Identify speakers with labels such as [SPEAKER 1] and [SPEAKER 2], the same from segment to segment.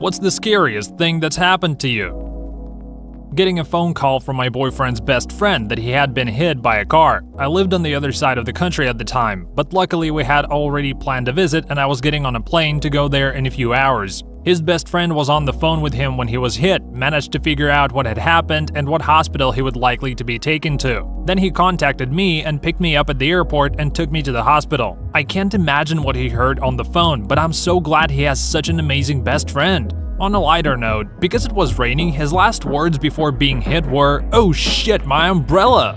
[SPEAKER 1] What's the scariest thing that's happened to you? Getting a phone call from my boyfriend's best friend that he had been hit by a car. I lived on the other side of the country at the time, but luckily we had already planned a visit and I was getting on a plane to go there in a few hours. His best friend was on the phone with him when he was hit, managed to figure out what had happened and what hospital he would likely to be taken to. Then he contacted me and picked me up at the airport and took me to the hospital. I can't imagine what he heard on the phone, but I'm so glad he has such an amazing best friend. On a lighter note, because it was raining, his last words before being hit were, "Oh shit, my umbrella!"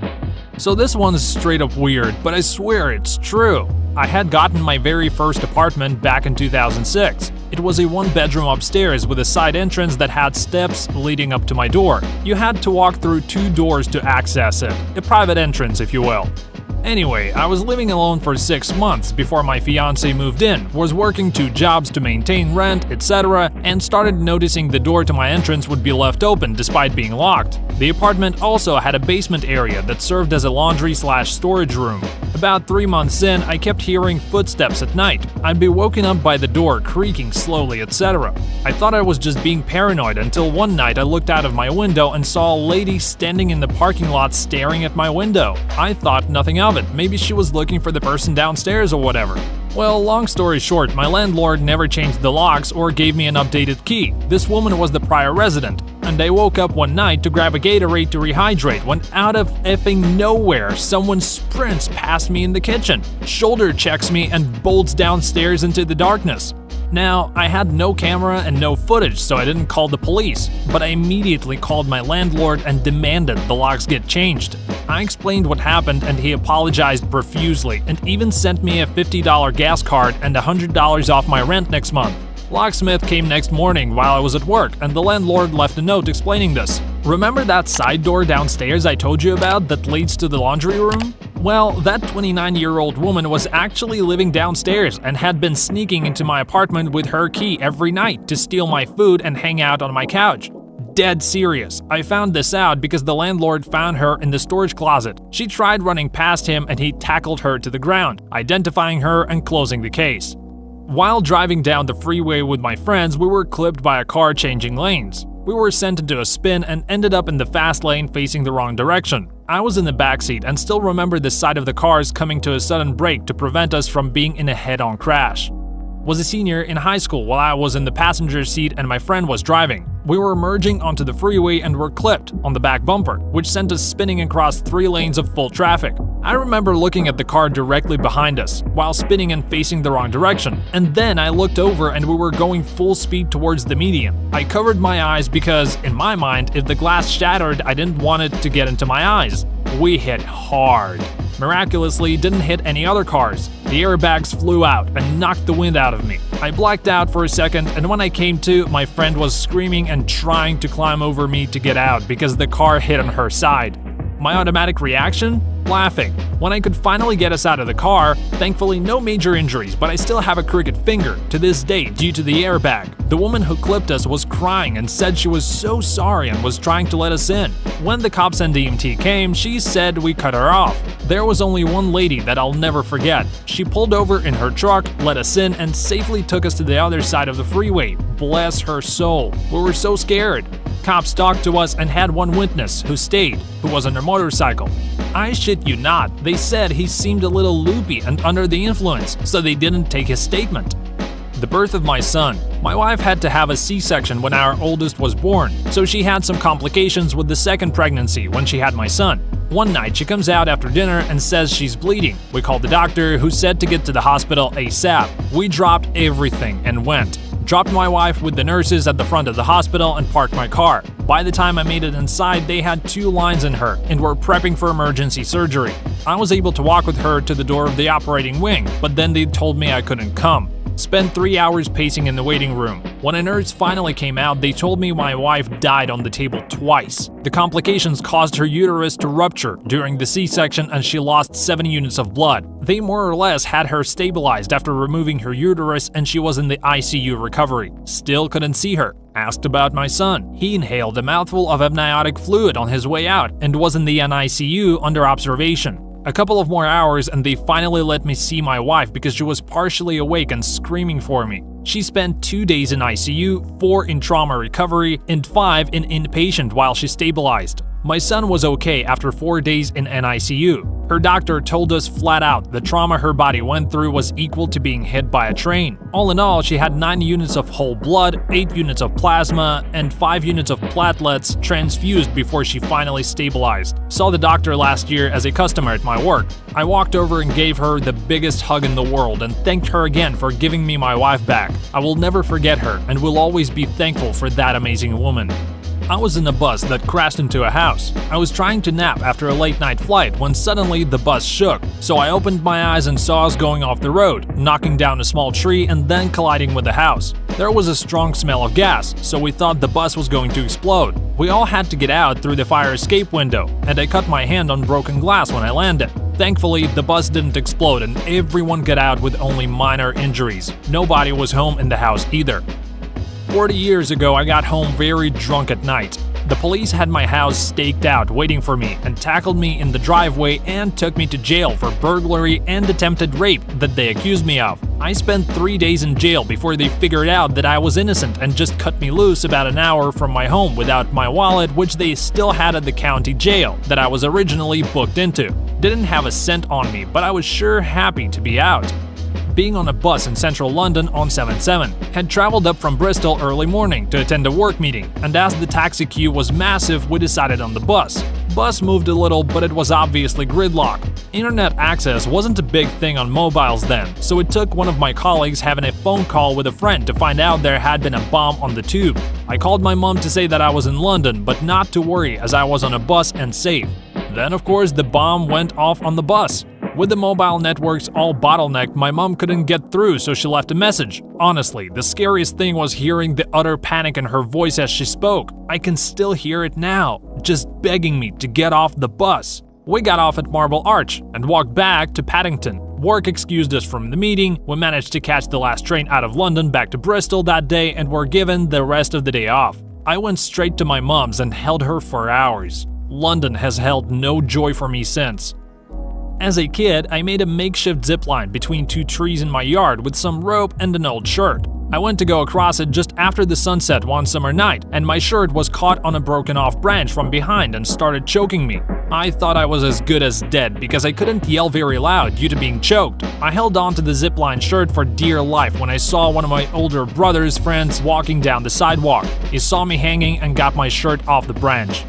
[SPEAKER 1] So this one's straight up weird, but I swear it's true. I had gotten my very first apartment back in 2006. It was a one-bedroom upstairs with a side entrance that had steps leading up to my door. You had to walk through 2 doors to access it, a private entrance if you will. Anyway, I was living alone for 6 months before my fiance moved in, was working 2 jobs to maintain rent, etc., and started noticing the door to my entrance would be left open despite being locked. The apartment also had a basement area that served as a laundry/storage room. About 3 months in, I kept hearing footsteps at night. I'd be woken up by the door creaking slowly, etc. I thought I was just being paranoid until one night I looked out of my window and saw a lady standing in the parking lot staring at my window. I thought nothing of it. Maybe she was looking for the person downstairs or whatever. Well, long story short, my landlord never changed the locks or gave me an updated key. This woman was the prior resident, and I woke up one night to grab a Gatorade to rehydrate when out of effing nowhere, someone sprints past me in the kitchen, shoulder checks me and bolts downstairs into the darkness. Now, I had no camera and no footage, so I didn't call the police, but I immediately called my landlord and demanded the locks get changed. I explained what happened and he apologized profusely and even sent me a $50 gas card and $100 off my rent next month. Locksmith came next morning while I was at work and the landlord left a note explaining this. Remember that side door downstairs I told you about that leads to the laundry room? Well, that 29-year-old woman was actually living downstairs and had been sneaking into my apartment with her key every night to steal my food and hang out on my couch. Dead serious. I found this out because the landlord found her in the storage closet. She tried running past him and he tackled her to the ground, identifying her and closing the case. While driving down the freeway with my friends, we were clipped by a car changing lanes. We were sent into a spin and ended up in the fast lane facing the wrong direction. I was in the backseat and still remember the sight of the cars coming to a sudden brake to prevent us from being in a head-on crash. Was a senior in high school while I was in the passenger seat and my friend was driving. We were merging onto the freeway and were clipped on the back bumper, which sent us spinning across 3 lanes of full traffic. I remember looking at the car directly behind us, while spinning and facing the wrong direction, and then I looked over and we were going full speed towards the median. I covered my eyes because, in my mind, if the glass shattered, I didn't want it to get into my eyes. We hit hard. Miraculously, didn't hit any other cars. The airbags flew out and knocked the wind out of me. I blacked out for a second, and when I came to, my friend was screaming and trying to climb over me to get out because the car hit on her side. My automatic reaction? Laughing. When I could finally get us out of the car, thankfully no major injuries, but I still have a crooked finger to this day due to the airbag. The woman who clipped us was crying and said she was so sorry and was trying to let us in. When the cops and EMT came, she said we cut her off. There was only one lady that I'll never forget. She pulled over in her truck, let us in, and safely took us to the other side of the freeway. Bless her soul. We were so scared. Cops talked to us and had one witness who stayed, who was on a motorcycle. I shit you not, they said he seemed a little loopy and under the influence, so they didn't take his statement. The birth of my son. My wife had to have a C-section when our oldest was born, so she had some complications with the second pregnancy when she had my son. One night she comes out after dinner and says she's bleeding. We called the doctor, who said to get to the hospital ASAP. We dropped everything and went. Dropped my wife with the nurses at the front of the hospital and parked my car. By the time I made it inside, they had 2 lines in her and were prepping for emergency surgery. I was able to walk with her to the door of the operating wing, but then they told me I couldn't come. Spent 3 hours pacing in the waiting room. When a nurse finally came out, they told me my wife died on the table twice. The complications caused her uterus to rupture during the C-section and she lost 7 units of blood. They more or less had her stabilized after removing her uterus and she was in the ICU recovery. Still couldn't see her. Asked about my son. He inhaled a mouthful of amniotic fluid on his way out and was in the NICU under observation. A couple of more hours and they finally let me see my wife because she was partially awake and screaming for me. She spent 2 days in ICU, 4 in trauma recovery, and 5 in inpatient while she stabilized. My son was okay after 4 days in NICU. Her doctor told us flat out the trauma her body went through was equal to being hit by a train. All in all, she had 9 units of whole blood, 8 units of plasma, and 5 units of platelets transfused before she finally stabilized. Saw the doctor last year as a customer at my work. I walked over and gave her the biggest hug in the world and thanked her again for giving me my wife back. I will never forget her and will always be thankful for that amazing woman. I was in a bus that crashed into a house. I was trying to nap after a late-night flight when suddenly the bus shook. So I opened my eyes and saw us going off the road, knocking down a small tree and then colliding with the house. There was a strong smell of gas, so we thought the bus was going to explode. We all had to get out through the fire escape window, and I cut my hand on broken glass when I landed. Thankfully, the bus didn't explode and everyone got out with only minor injuries. Nobody was home in the house either. 40 years ago, I got home very drunk at night. The police had my house staked out waiting for me and tackled me in the driveway and took me to jail for burglary and attempted rape that they accused me of. I spent 3 days in jail before they figured out that I was innocent and just cut me loose about an hour from my home without my wallet, which they still had at the county jail that I was originally booked into. Didn't have a cent on me, but I was sure happy to be out. Being on a bus in central London on 7/7. Had traveled up from Bristol early morning to attend a work meeting, and as the taxi queue was massive, we decided on the bus. Bus moved a little, but it was obviously gridlock. Internet access wasn't a big thing on mobiles then, so it took one of my colleagues having a phone call with a friend to find out there had been a bomb on the tube. I called my mom to say that I was in London, but not to worry as I was on a bus and safe. Then of course the bomb went off on the bus. With the mobile networks all bottlenecked, my mom couldn't get through, so she left a message. Honestly, the scariest thing was hearing the utter panic in her voice as she spoke. I can still hear it now, just begging me to get off the bus. We got off at Marble Arch and walked back to Paddington. Work excused us from the meeting. We managed to catch the last train out of London back to Bristol that day and were given the rest of the day off. I went straight to my mom's and held her for hours. London has held no joy for me since. As a kid, I made a makeshift zipline between 2 trees in my yard with some rope and an old shirt. I went to go across it just after the sunset one summer night, and my shirt was caught on a broken-off branch from behind and started choking me. I thought I was as good as dead because I couldn't yell very loud due to being choked. I held on to the zipline shirt for dear life when I saw one of my older brother's friends walking down the sidewalk. He saw me hanging and got my shirt off the branch.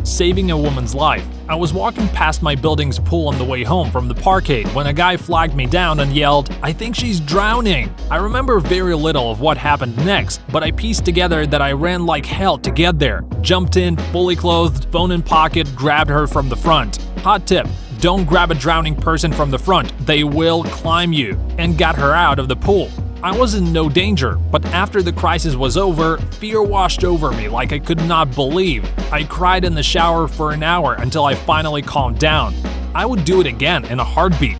[SPEAKER 1] Saving a woman's life. I was walking past my building's pool on the way home from the parkade when a guy flagged me down and yelled, "I think she's drowning." I remember very little of what happened next, but I pieced together that I ran like hell to get there. Jumped in, fully clothed, phone in pocket, grabbed her from the front. Hot tip: don't grab a drowning person from the front, they will climb you. And got her out of the pool. I was in no danger, but after the crisis was over, fear washed over me like I could not believe. I cried in the shower for an hour until I finally calmed down. I would do it again in a heartbeat.